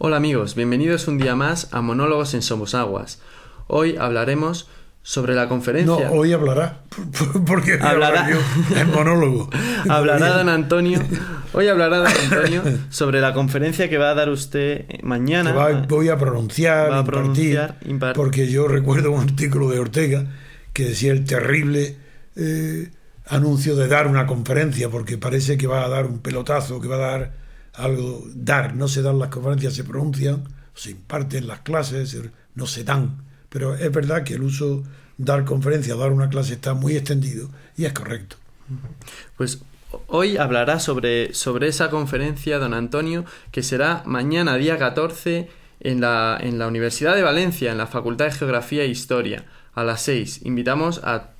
Hola amigos, bienvenidos un día más a Monólogos en Somosaguas. Hoy hablaremos sobre la conferencia... No, hoy hablará, porque voy a hablar yo en monólogo. Hoy hablará don Antonio sobre la conferencia que va a dar usted mañana. Voy a pronunciar, impartir, porque yo recuerdo un artículo de Ortega que decía el terrible anuncio de dar una conferencia, porque parece que va a dar un pelotazo, que va a dar algo, no se dan las conferencias, se pronuncian, se imparten las clases, no se dan. Pero es verdad que el uso dar conferencia, dar una clase está muy extendido y es correcto. Pues hoy hablará sobre esa conferencia don Antonio, que será mañana día 14 en la Universidad de Valencia, en la Facultad de Geografía e Historia, a las 6. Invitamos a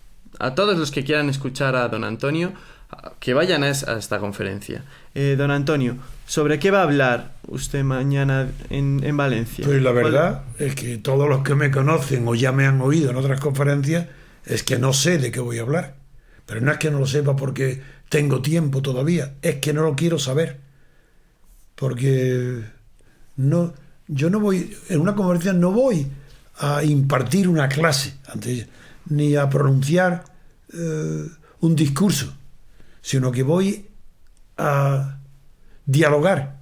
todos los que quieran escuchar a don Antonio que vayan a esta conferencia. Don Antonio, ¿sobre qué va a hablar usted mañana en Valencia? Pues la verdad es que todos los que me conocen o ya me han oído en otras conferencias es que no sé de qué voy a hablar. Pero no es que no lo sepa porque tengo tiempo todavía, es que no lo quiero saber. Porque yo no voy, en una conferencia no voy a impartir una clase ni a pronunciar un discurso, sino que voy a dialogar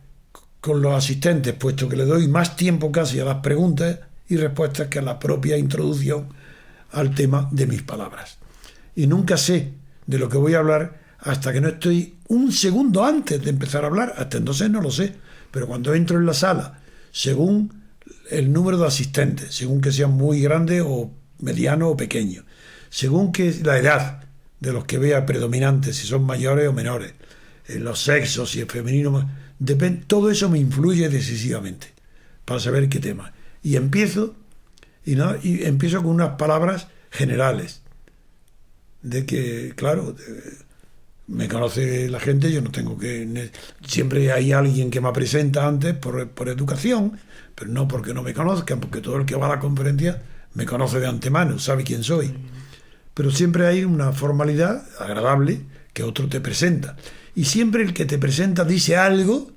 con los asistentes, puesto que le doy más tiempo casi a las preguntas y respuestas que a la propia introducción al tema de mis palabras. Y nunca sé de lo que voy a hablar hasta que no estoy un segundo antes de empezar a hablar. Hasta entonces no lo sé, pero cuando entro en la sala, según el número de asistentes, según que sean muy grandes o medianos o pequeños, según que la edad de los que vea predominante, si son mayores o menores, los sexos, si es femenino, todo eso me influye decisivamente para saber qué tema. Y empiezo con unas palabras generales, de que, claro, me conoce la gente, yo no tengo que... Siempre hay alguien que me presenta antes por educación, pero no porque no me conozcan, porque todo el que va a la conferencia me conoce de antemano, sabe quién soy. Pero siempre hay una formalidad agradable que otro te presenta. Y siempre el que te presenta dice algo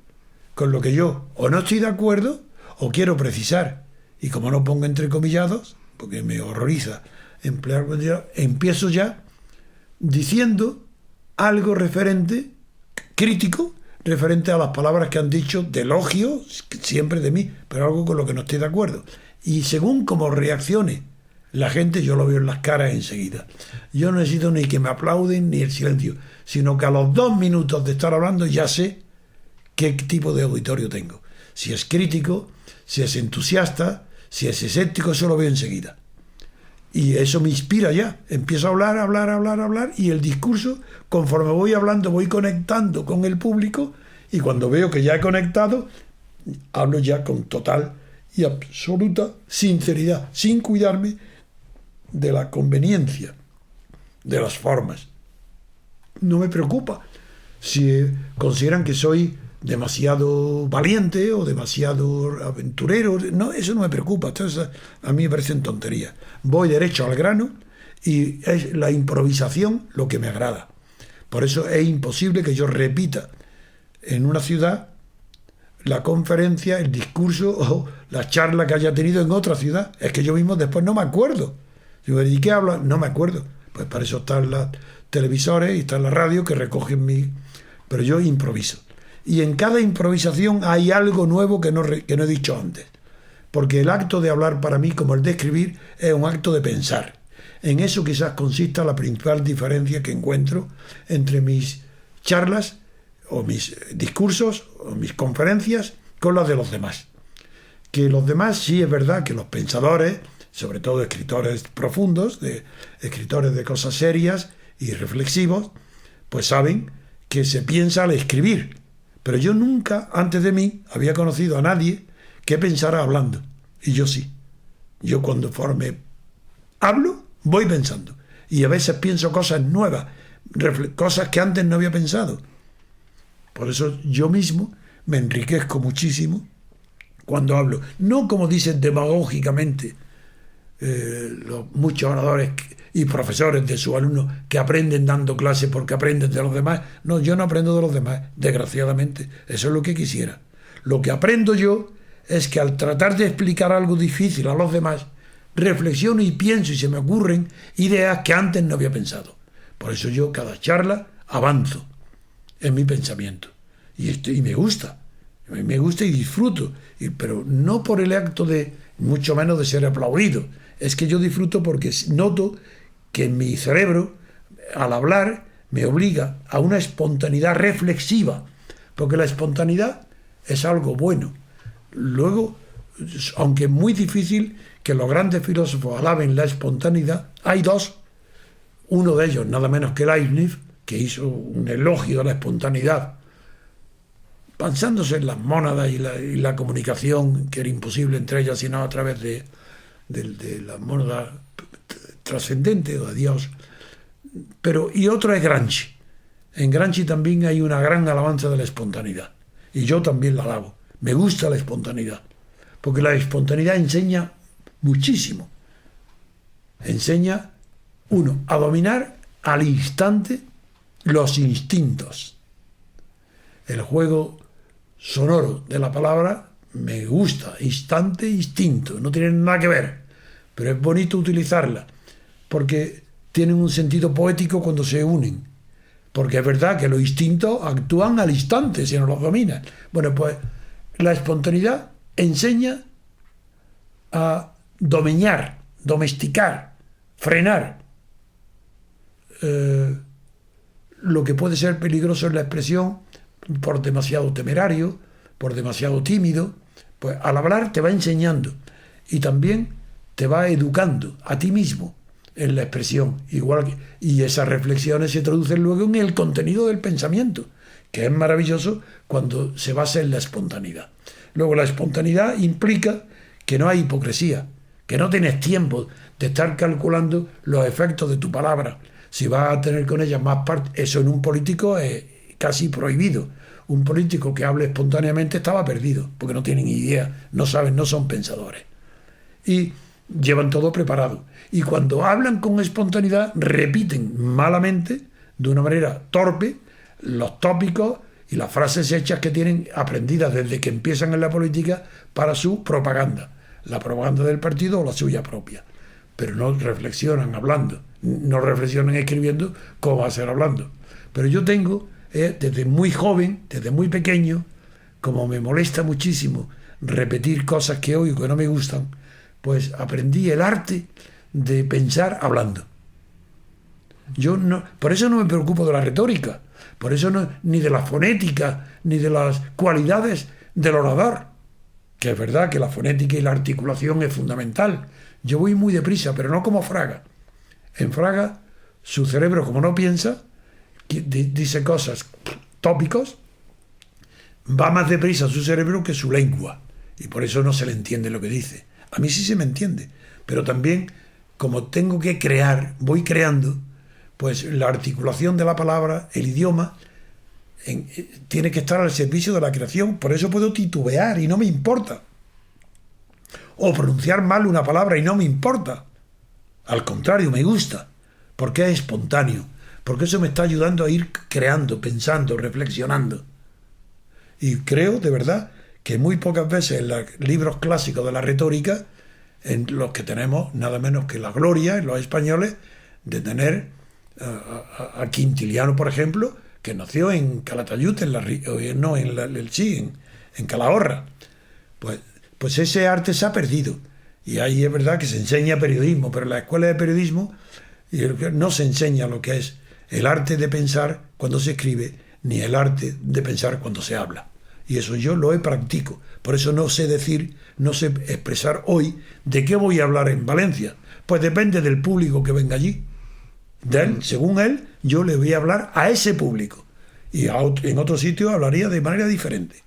con lo que yo o no estoy de acuerdo o quiero precisar. Y como no pongo entrecomillados, porque me horroriza emplear, empiezo ya diciendo algo crítico, referente a las palabras que han dicho, de elogio, siempre de mí, pero algo con lo que no estoy de acuerdo. Y según cómo reaccione la gente, yo lo veo en las caras enseguida. Yo no necesito ni que me aplauden ni el silencio, sino que a los 2 minutos de estar hablando ya sé qué tipo de auditorio tengo. Si es crítico, si es entusiasta, si es escéptico, eso lo veo enseguida. Y eso me inspira ya. Empiezo a hablar, y el discurso, conforme voy hablando, voy conectando con el público, y cuando veo que ya he conectado, hablo ya con total y absoluta sinceridad, sin cuidarme de la conveniencia, de las formas. No me preocupa si consideran que soy demasiado valiente o demasiado aventurero. No, eso no me preocupa. Entonces, a mí me parecen tonterías. Voy derecho al grano y es la improvisación lo que me agrada. Por eso es imposible que yo repita en una ciudad la conferencia, el discurso o la charla que haya tenido en otra ciudad. Es que yo mismo después no me acuerdo. Digo, ¿y qué hablo? No me acuerdo. Pues para eso están los televisores y está la radio que recogen Pero yo improviso. Y en cada improvisación hay algo nuevo que no he dicho antes. Porque el acto de hablar para mí, como el de escribir, es un acto de pensar. En eso quizás consista la principal diferencia que encuentro entre mis charlas o mis discursos o mis conferencias con las de los demás. Que los demás sí es verdad que los pensadores, sobre todo escritores profundos, escritores de cosas serias y reflexivos, pues saben que se piensa al escribir. Pero yo nunca, antes de mí, había conocido a nadie que pensara hablando. Y yo sí. Yo cuando hablo, voy pensando. Y a veces pienso cosas nuevas, cosas que antes no había pensado. Por eso yo mismo me enriquezco muchísimo cuando hablo. No como dicen demagógicamente muchos oradores y profesores de sus alumnos que aprenden dando clases porque aprenden de los demás. No, yo no aprendo de los demás, desgraciadamente. Eso es lo que quisiera. Lo que aprendo yo es que al tratar de explicar algo difícil a los demás, reflexiono y pienso y se me ocurren ideas que antes no había pensado. Por eso yo cada charla avanzo en mi pensamiento. Y me gusta. Me gusta y disfruto. Pero no por el acto de, mucho menos de ser aplaudido. Es que yo disfruto porque noto que mi cerebro, al hablar, me obliga a una espontaneidad reflexiva. Porque la espontaneidad es algo bueno. Luego, aunque es muy difícil que los grandes filósofos alaben la espontaneidad, hay dos. Uno de ellos, nada menos que Leibniz, que hizo un elogio a la espontaneidad, basándose en las mónadas y la comunicación, que era imposible entre ellas sino a través de la mónada trascendente o de Dios. Y otro es Gramsci. En Gramsci también hay una gran alabanza de la espontaneidad. Y yo también la alabo. Me gusta la espontaneidad. Porque la espontaneidad enseña muchísimo. Enseña, uno, a dominar al instante los instintos. El juego sonoro de la palabra me gusta, instante, instinto, no tienen nada que ver, pero es bonito utilizarla, porque tienen un sentido poético cuando se unen, porque es verdad que los instintos actúan al instante si no los dominan. Bueno, pues la espontaneidad enseña a domeñar, domesticar, frenar lo que puede ser peligroso en la expresión por demasiado temerario, por demasiado tímido. Pues al hablar te va enseñando y también te va educando a ti mismo en la expresión, y esas reflexiones se traducen luego en el contenido del pensamiento, que es maravilloso cuando se basa en la espontaneidad. Luego la espontaneidad implica que no hay hipocresía, que no tienes tiempo de estar calculando los efectos de tu palabra, si vas a tener con ellas más parte. Eso en un político es casi prohibido. Un político que hable espontáneamente estaba perdido, porque no tienen idea, no saben, no son pensadores. Y llevan todo preparado. Y cuando hablan con espontaneidad, repiten malamente, de una manera torpe, los tópicos y las frases hechas que tienen aprendidas desde que empiezan en la política para su propaganda. La propaganda del partido o la suya propia. Pero no reflexionan hablando, no reflexionan escribiendo cómo va a ser hablando. Pero yo tengo, desde muy joven, desde muy pequeño, como me molesta muchísimo repetir cosas que oigo que no me gustan, pues aprendí el arte de pensar hablando. Yo no, por eso no me preocupo de la retórica, por eso no, ni de la fonética, ni de las cualidades del orador, que es verdad que la fonética y la articulación es fundamental. Yo voy muy deprisa, pero no como Fraga. En Fraga, su cerebro, como no piensa, dice cosas, tópicos, va más deprisa su cerebro que su lengua, y por eso no se le entiende lo que dice. A mí sí se me entiende, pero también, como tengo que crear, voy creando, pues la articulación de la palabra, el idioma, tiene que estar al servicio de la creación. Por eso puedo titubear y no me importa, o pronunciar mal una palabra y no me importa. Al contrario, me gusta, porque es espontáneo, porque eso me está ayudando a ir creando, pensando, reflexionando. Y creo, de verdad, que muy pocas veces en los libros clásicos de la retórica, en los que tenemos nada menos que la gloria, en los españoles, de tener a Quintiliano, por ejemplo, que nació en Calatayud, en Calahorra. Pues ese arte se ha perdido. Y ahí es verdad que se enseña periodismo, pero en la escuela de periodismo no se enseña lo que es el arte de pensar cuando se escribe, ni el arte de pensar cuando se habla. Y eso yo lo practico. Por eso no sé decir, no sé expresar hoy de qué voy a hablar en Valencia. Pues depende del público que venga allí. De él, según él, yo le voy a hablar a ese público. Y en otro sitio hablaría de manera diferente.